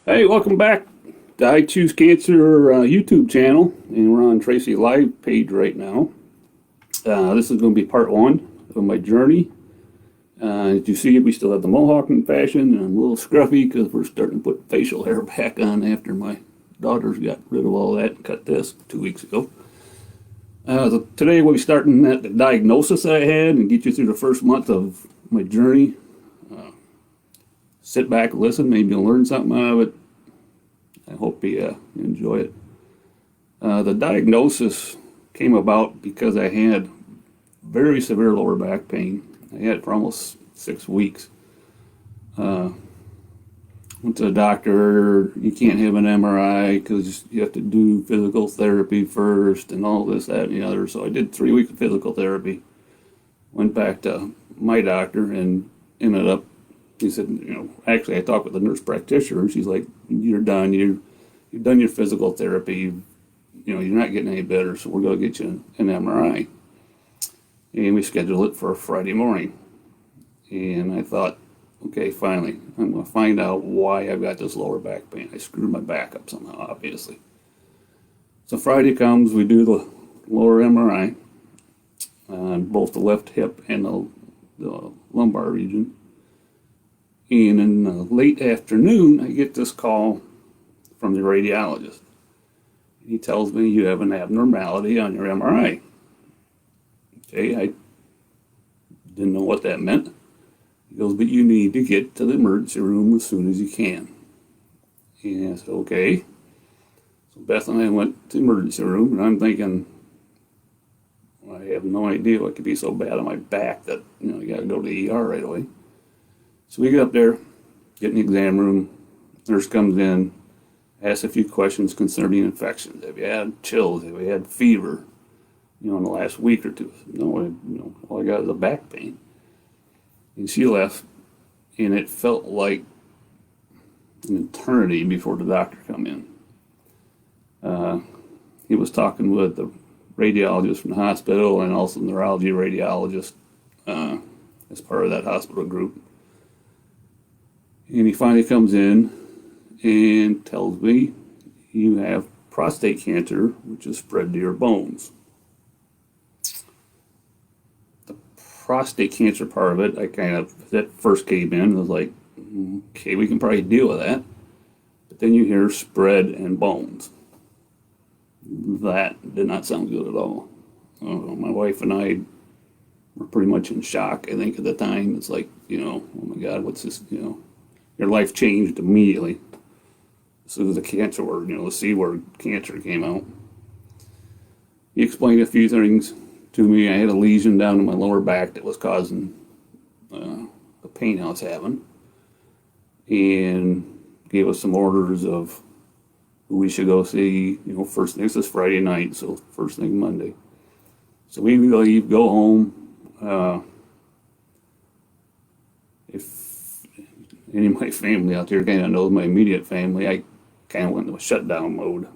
Hey, welcome back to I Choose Cancer YouTube channel, and we're on Tracy Live page right now. This is going to be part one of my journey. As you see, we still have the mohawk in fashion, and I'm a little scruffy because we're starting to put facial hair back on after my daughters got rid of all that and cut this 2 weeks ago. Today we'll be starting at the diagnosis I had and get you through the first month of my journey. Sit back, listen, maybe you'll learn something out of it. I hope you enjoy it. The diagnosis came about because I had very severe lower back pain. I had it for almost 6 weeks. Went to the doctor. You can't have an MRI because you have to do physical therapy first and all this, that, and the other. So I did 3 weeks of physical therapy. Went back to my doctor and ended up, he said, actually I talked with the nurse practitioner. She's like, you're done. You've done your physical therapy. You're not getting any better, so we're going to get you an MRI. And we scheduled it for Friday morning. And I thought, okay, finally, I'm going to find out why I've got this lower back pain. I screwed my back up somehow, obviously. So Friday comes, we do the lower MRI on both the left hip and the lumbar region. And in the late afternoon, I get this call from the radiologist. He tells me you have an abnormality on your MRI. Okay, I didn't know what that meant. He goes, but you need to get to the emergency room as soon as you can. And I said, okay. So Beth and I went to the emergency room, and I'm thinking, well, I have no idea what could be so bad on my back that, you got to go to the ER right away. So we get up there, get in the exam room. Nurse comes in, asks a few questions concerning infections. Have you had chills? Have you had fever? In the last week or two. No, all I got is a back pain. And she left, and it felt like an eternity before the doctor come in. He was talking with the radiologist from the hospital and also the neurology radiologist as part of that hospital group. And he finally comes in and tells me you have prostate cancer, which is spread to your bones. The prostate cancer part of it, that first came in, I was like, okay, we can probably deal with that. But then you hear spread and bones. That did not sound good at all. My wife and I were pretty much in shock, I think, at the time. It's like, oh my God, what's this, your life changed immediately as soon as the cancer word, the C word, cancer came out. He explained a few things to me. I had a lesion down in my lower back that was causing the pain I was having, and gave us some orders of who we should go see. First thing, this is Friday night, so first thing Monday. So we leave, go home. If any of my family out there kind of knows my immediate family, I kind of went into a shutdown mode.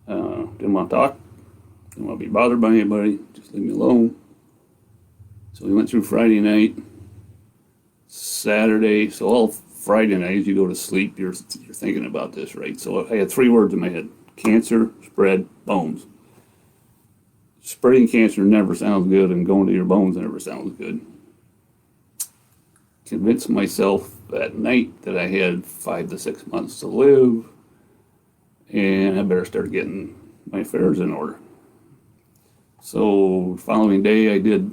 Didn't want to talk, didn't want to be bothered by anybody, just leave me alone. So we went through Friday night, Saturday. So all Friday night, as you go to sleep, you're thinking about this, right? So I had 3 words in my head: cancer, spread, bones. Spreading cancer never sounds good, and going to your bones never sounds good. Convinced myself that night that I had 5 to 6 months to live, and I better start getting my affairs in order. So following day, I did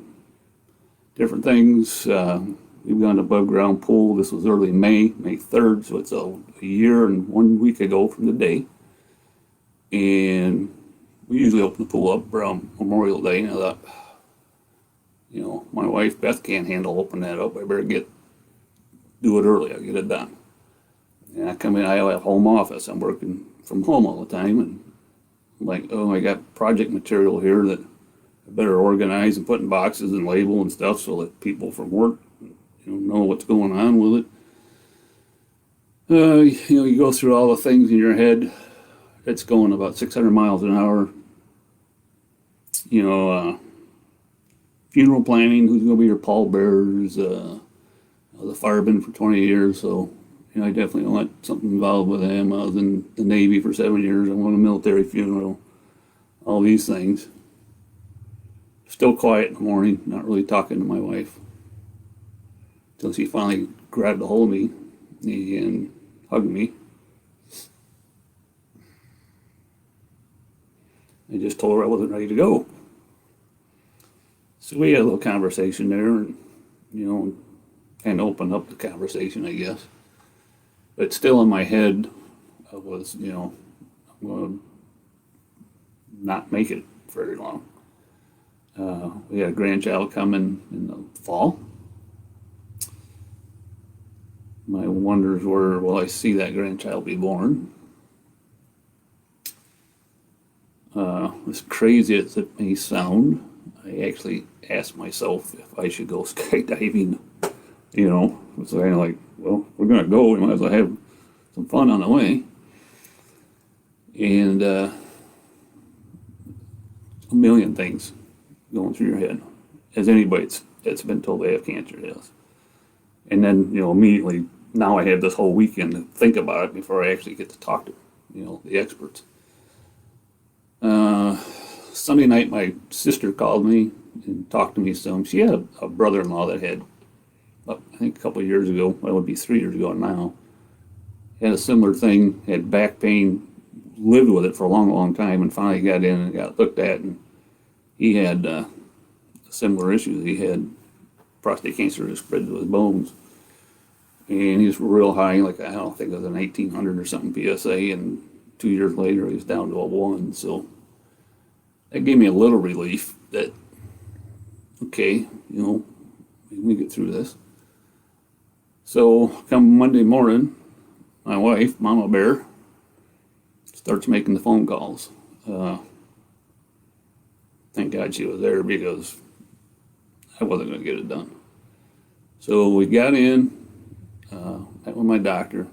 different things. We've gone to above ground pool. This was early May 3rd, so it's a year and 1 week ago from the day. And we usually open the pool up around Memorial Day, and I thought, my wife Beth can't handle opening that up. I better do it early. I'll get it done. And I come in, I have home office. I'm working from home all the time, and I'm like, oh, I got project material here that I better organize and put in boxes and label and stuff so that people from work know what's going on with it. You go through all the things in your head. It's going about 600 miles an hour. Funeral planning, who's going to be your pallbearers, the fireman for 20 years, so I definitely don't want something involved with them. I was in the Navy for 7 years. I went to a military funeral. All these things. Still quiet in the morning, not really talking to my wife. Until she finally grabbed a hold of me and hugged me. I just told her I wasn't ready to go. So we had a little conversation there and, kind of opened up the conversation, I guess. But still in my head, I was, I'm going to not make it very long. We had a grandchild coming in the fall. My wonders were, will I see that grandchild be born? As crazy as it may sound, I actually asked myself if I should go skydiving. It's kind of like, well, we're going to go. We might as well have some fun on the way. And a million things going through your head, as anybody that's been told they have cancer has. And then, immediately, now I have this whole weekend to think about it before I actually get to talk to, the experts. Sunday night, my sister called me and talked to me some. She had a brother-in-law that had, I think a couple of years ago, well, it would be 3 years ago now, had a similar thing, had back pain, lived with it for a long, long time, and finally got in and got looked at, and he had similar issues. He had prostate cancer that spread to his bones. And he was real high, like I don't think it was an 1800 or something PSA, and 2 years later he was down to a 1. So that gave me a little relief that, okay, we get through this. So come Monday morning, my wife, Mama Bear, starts making the phone calls. Thank God she was there because I wasn't going to get it done. So we got in, met with my doctor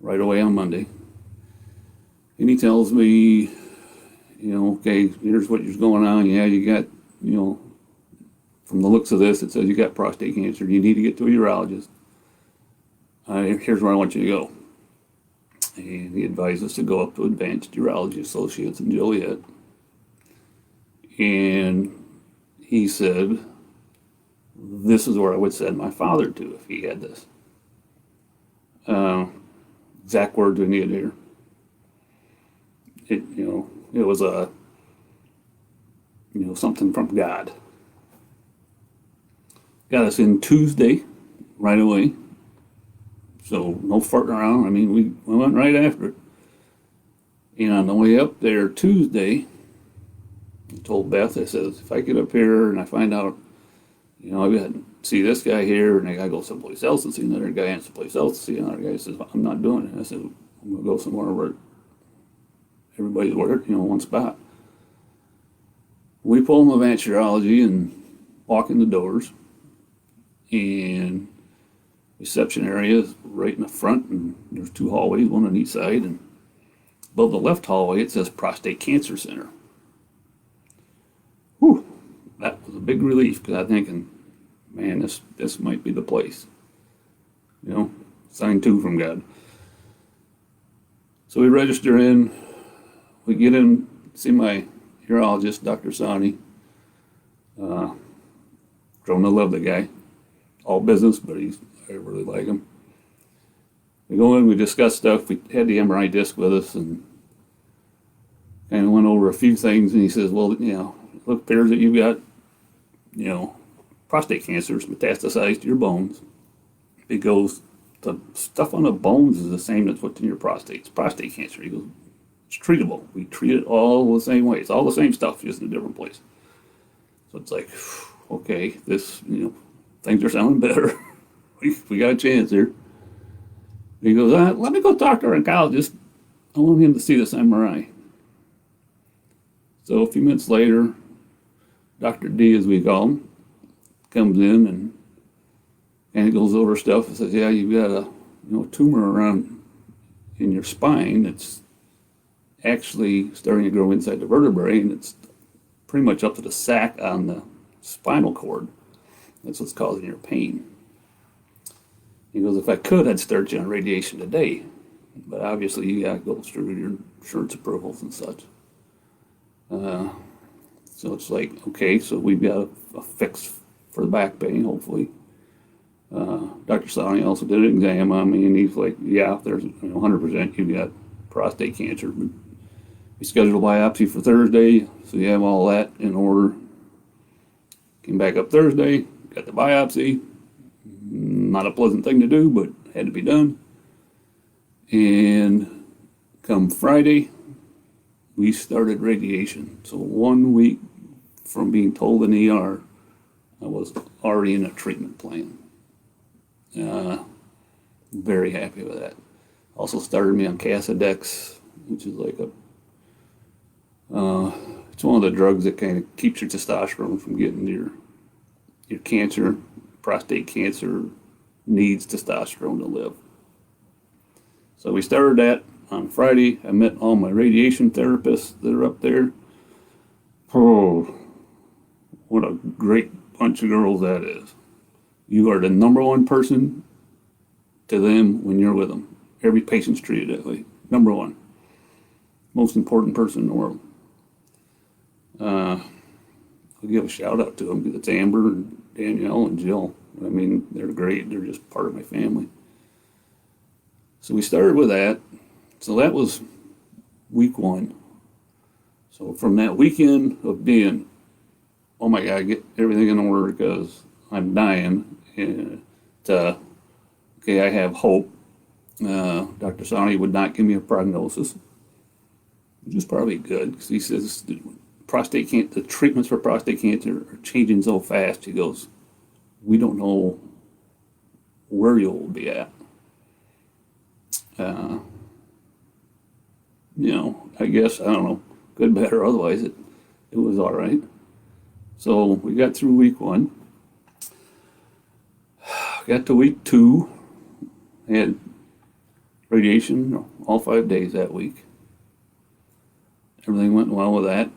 right away on Monday. And he tells me, okay, here's what is going on. Yeah, you got, from the looks of this, it says you got prostate cancer. You need to get to a urologist. Here's where I want you to go. And he advised us to go up to Advanced Urology Associates in Joliet. And he said, this is where I would send my father to if he had this. Exact words we needed here. It was something from God. Got us in Tuesday right away. So no farting around. I mean, we went right after it. And on the way up there Tuesday, I told Beth, I said, if I get up here and I find out, I got to see this guy here, and I got to go someplace else and see another guy, and someplace else to see another guy. He says, I'm not doing it. I said, I'm going to go somewhere where everybody's working, one spot. We pull them Advanced Urology and walk in the doors, and reception area is right in the front, and there's 2 hallways, one on each side, and above the left hallway it says Prostate Cancer Center. Whew, that was a big relief, because I'm thinking, man, this might be the place. Sign 2 from God. So we register in, we get in, see my urologist, Dr. Sani. Grown to love the guy. All business, but I really like him. We go in, we discuss stuff. We had the MRI disc with us and kind of went over a few things. And he says, well, it appears that you've got, prostate cancer is metastasized to your bones. He goes, the stuff on the bones is the same as what's in your prostate. It's prostate cancer. He goes, it's treatable. We treat it all the same way. It's all the same stuff, just in a different place. So it's like, okay, this, things are sounding better. we got a chance here. He goes, let me go talk to our oncologist. I want him to see this MRI. So a few minutes later, Dr. D, as we call him, comes in and he goes over stuff and says, yeah, you've got a tumor around in your spine that's actually starting to grow inside the vertebrae, and it's pretty much up to the sac on the spinal cord. That's what's causing your pain. He goes, if I could, I'd start you on radiation today. But obviously, you got to go through your insurance approvals and such. So it's like, okay, so we've got a fix for the back pain, hopefully. Dr. Sani also did an exam on me, and he's like, yeah, there's 100% you got prostate cancer. But we scheduled a biopsy for Thursday, so you have all that in order. Came back up Thursday, got the biopsy. Not a pleasant thing to do, but had to be done. And come Friday, we started radiation. So 1 week from being told in ER, I was already in a treatment plan. Very happy with that. Also started me on Casodex, which is like it's one of the drugs that kind of keeps your testosterone from getting your cancer. Prostate cancer needs testosterone to live. So we started that on Friday. I met all my radiation therapists that are up there. Oh, what a great bunch of girls that is. You are the number one person to them when you're with them. Every patient's treated that way. Number one. Most important person in the world. I'll give a shout out to them because it's Amber and Danielle and Jill. I mean, they're great. They're just part of my family. So we started with that. So that was week 1. So from that weekend of being, oh my God, get everything in order because I'm dying, and okay, I have hope. Dr. Sani would not give me a prognosis, which is probably good because he says the treatments for prostate cancer are changing so fast. He goes, we don't know where you'll be at. I guess, I don't know, good, bad, or otherwise, it was all right. So we got through week 1. Got to week 2. Had radiation all 5 days that week. Everything went well with that.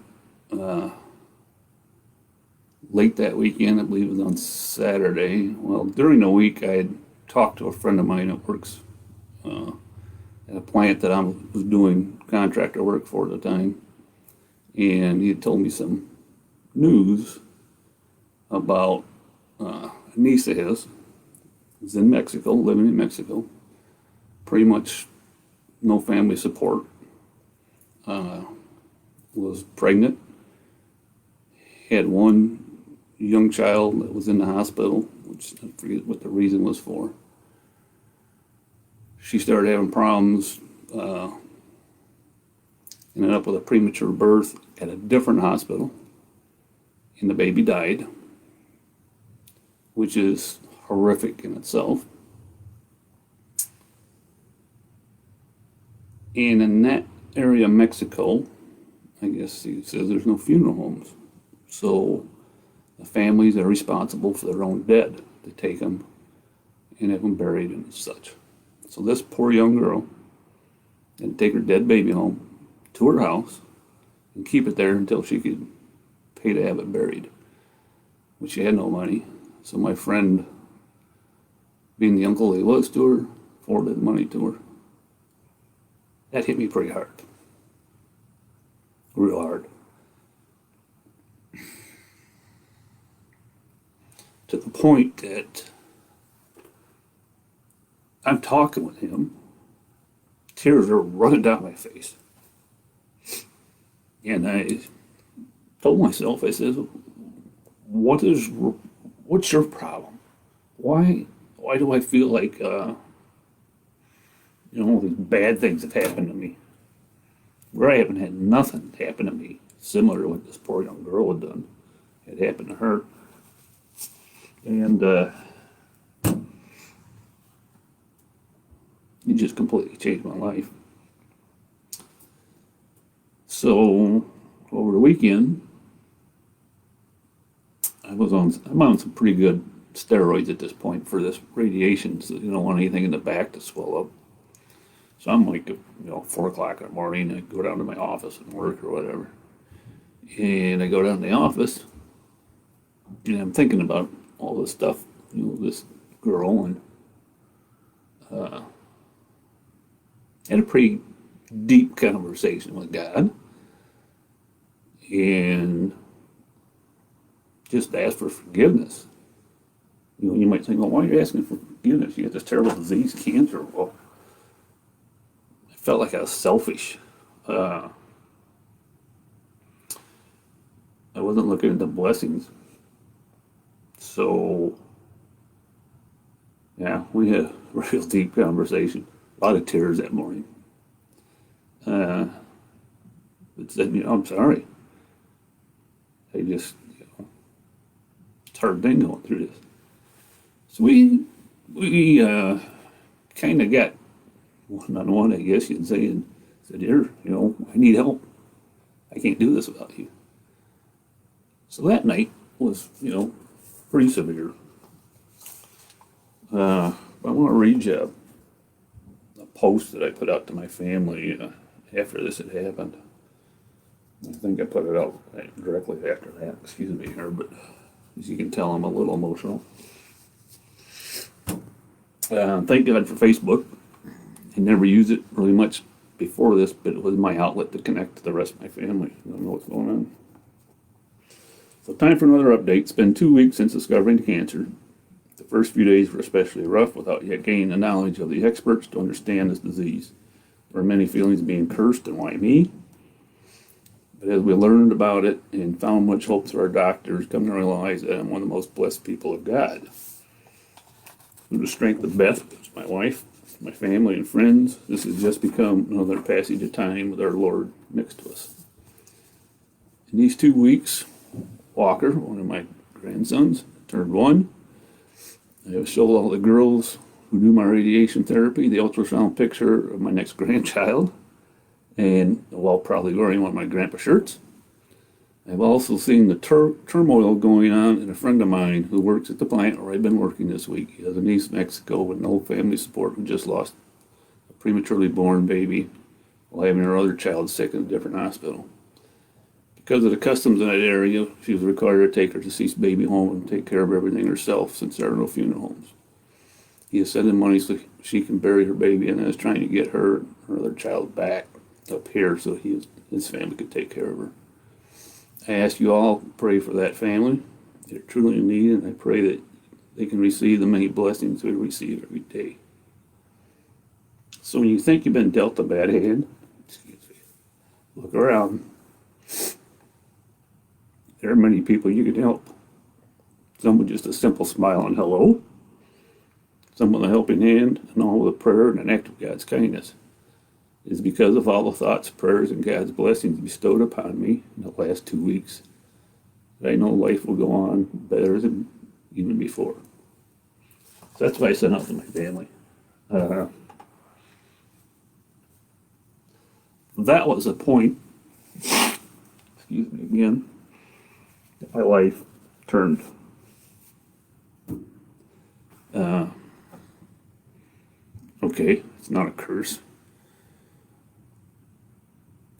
Late that weekend, I believe it was on Saturday. Well, during the week, I had talked to a friend of mine that works at a plant that I was doing contractor work for at the time. And he had told me some news about a niece of his. Was in Mexico, living in Mexico. Pretty much no family support. Was pregnant. Had one young child that was in the hospital, which I forget what the reason was for. She started having problems, ended up with a premature birth at a different hospital, and the baby died, which is horrific in itself. And in that area of Mexico, I guess he says there's no funeral homes. So the families are responsible for their own dead to take them and have them buried and such. So this poor young girl had to take her dead baby home to her house and keep it there until she could pay to have it buried, which she had no money. So my friend, being the uncle he was to her, forwarded the money to her. That hit me pretty hard. Real hard. To the point that I'm talking with him, tears are running down my face. And I told myself, I said, what's your problem? Why do I feel like, these bad things have happened to me? Where I haven't had nothing happen to me similar to what this poor young girl had done. It happened to her. And it just completely changed my life. So over the weekend, I'm on some pretty good steroids at this point for this radiation, so you don't want anything in the back to swell up. So I'm like, 4 o'clock in the morning, I go down to my office and work or whatever. And I go down to the office, and I'm thinking about all this stuff, this girl, and Had a pretty deep conversation with God and just asked for forgiveness. You know, you might think, well, why are you asking for forgiveness? You got this terrible disease, cancer. Well, I felt like I was selfish. I wasn't looking at the blessings. So, yeah, we had a real deep conversation. A lot of tears that morning. But said, you know, I'm sorry. I just, you know, it's a hard thing going through this. So we kind of got one-on-one, I guess you'd say, and said, here, you know, I need help. I can't do this without you. So that night was, you know, pretty severe. I want to read you a post that I put out to my family after this had happened. I think I put it out directly after that. Excuse me here, but as you can tell, I'm a little emotional. Thank God for Facebook. I never used it really much before this, but it was my outlet to connect to the rest of my family. I don't know what's going on. So time for another update. It's been 2 weeks since discovering cancer. The first few days were especially rough without yet gaining the knowledge of the experts to understand this disease. There were many feelings of being cursed and why me? But as we learned about it and found much hope through our doctors, come to realize that I'm one of the most blessed people of God. Through the strength of Beth, my wife, my family and friends, this has just become another passage of time with our Lord next to us. In these 2 weeks, Walker, one of my grandsons, turned 1. I showed all the girls who do my radiation therapy the ultrasound picture of my next grandchild, and while probably wearing one of my grandpa shirts. I've also seen the turmoil going on in a friend of mine who works at the plant where I've been working this week. He has a niece in Mexico with no family support who just lost a prematurely born baby while having her other child sick in a different hospital. Because of the customs in that area, she was required to take her deceased baby home and take care of everything herself since there are no funeral homes. He is sending money so she can bury her baby and is trying to get her other child back up here so his family could take care of her. I ask you all to pray for that family. They're truly in need, and I pray that they can receive the many blessings we receive every day. So when you think you've been dealt a bad hand, look around. There are many people you can help. Some with just a simple smile and hello. Some with a helping hand, and all with a prayer and an act of God's kindness. It is because of all the thoughts, prayers, and God's blessings bestowed upon me in the last 2 weeks that I know life will go on better than even before. So that's why I sent out to my family. That was a point, excuse me again, that my life turned. Okay, it's not a curse.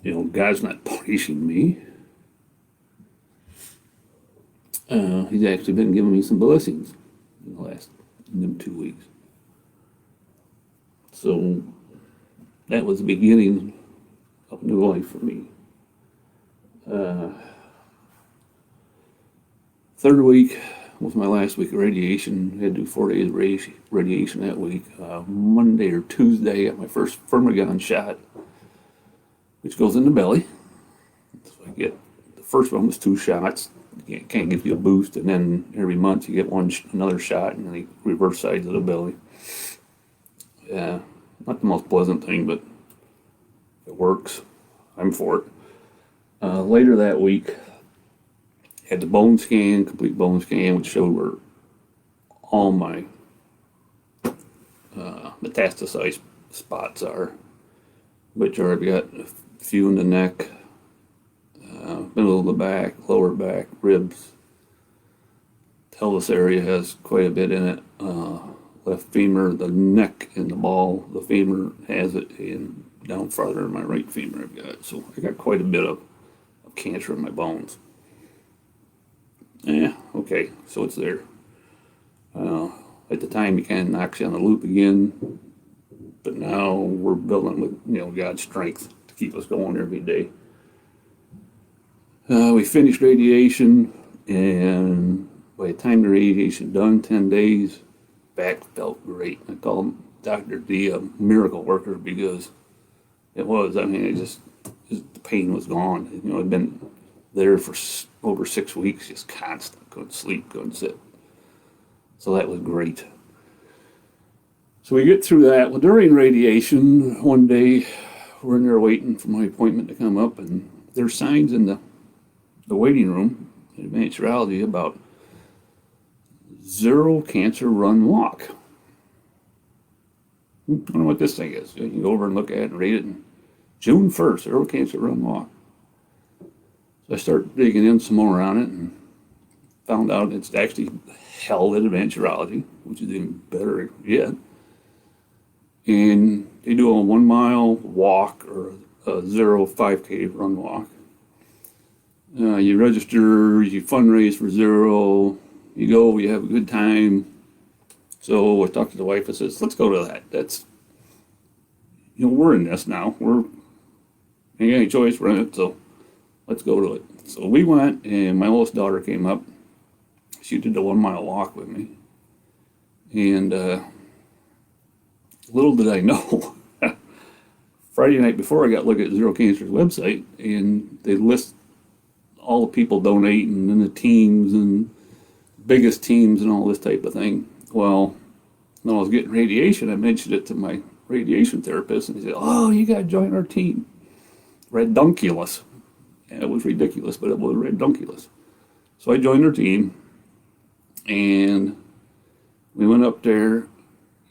You know, God's not punishing me. He's actually been giving me some blessings in them 2 weeks. So that was the beginning of a new life for me. Third week was my last week of radiation. I had to do 4 days of radiation that week. Monday or Tuesday, I got my first Firmagon shot, which goes in the belly. So I get, the first one was 2 shots. It can't give you a boost, and then every month you get another shot in the reverse sides of the belly. Yeah, not the most pleasant thing, but it works. I'm for it. Later that week, had the bone scan, complete bone scan, which showed where all my metastasized spots are, which are, I've got a few in the neck, middle of the back, lower back, ribs. Pelvis area has quite a bit in it. Left femur, the neck and the ball, the femur has it, and down farther in my right femur I've got it. So I got quite a bit of cancer in my bones. Yeah, okay, so it's there. At the time, he kind of knocks you on the loop again. but now we're building with, God's strength to keep us going every day. We finished radiation, and by the time the radiation done, 10 days, back felt great. I call him Dr. D a miracle worker because it was. I mean, the pain was gone. I'd been there for over 6 weeks, just constant. Couldn't sleep, couldn't sit. So that was great. So we get through that. Well, during radiation, one day we're in there waiting for my appointment to come up, and there's signs in the waiting room in advanced urology about Zero Cancer Run Walk. I don't know what this thing is. You can go over and look at it and read it. And June 1st, Zero Cancer Run Walk. So I started digging in some more on it and found out it's actually held at Advanced Urology, which is even better yet. And they do a 1 mile walk or a 5K run walk. You register, you fundraise for Zero, you go, you have a good time. So I talked to the wife, I says, let's go to that. That's, we're in this now. Ain't got any choice, we're in it, so let's go to it. So we went, and my oldest daughter came up. She did the 1 mile walk with me. And little did I know, Friday night before I got to look at Zero Cancer's website, and they list all the people donating and the teams and biggest teams and all this type of thing. Well, when I was getting radiation, I mentioned it to my radiation therapist, and he said, oh, you got to join our team. Redunculous. And it was ridiculous, but it was redunculous. So I joined their team, and we went up there,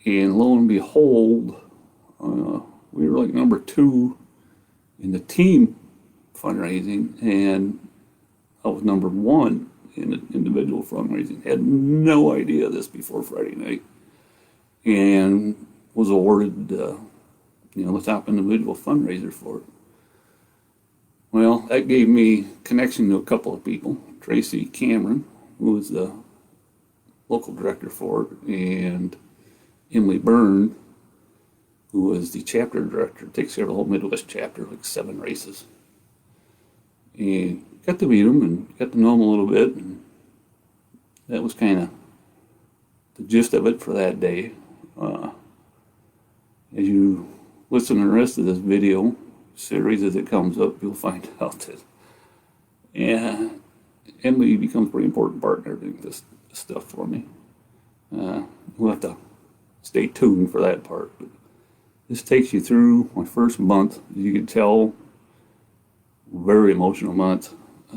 and lo and behold, we were like number 2 in the team fundraising, and I was number 1 in the individual fundraising. Had no idea this before Friday night, and was awarded, the top individual fundraiser for it. Well, that gave me connection to a couple of people. Tracy Cameron, who was the local director for it, and Emily Byrne, who was the chapter director, takes care of the whole Midwest chapter, like 7 races. And got to meet them and got to know them a little bit, and that was kind of the gist of it for that day. As you listen to the rest of this video series as it comes up, you'll find out that Emily becomes a pretty important partner doing this stuff for me. We'll have to stay tuned for that part. But this takes you through my first month. As you can tell, very emotional month.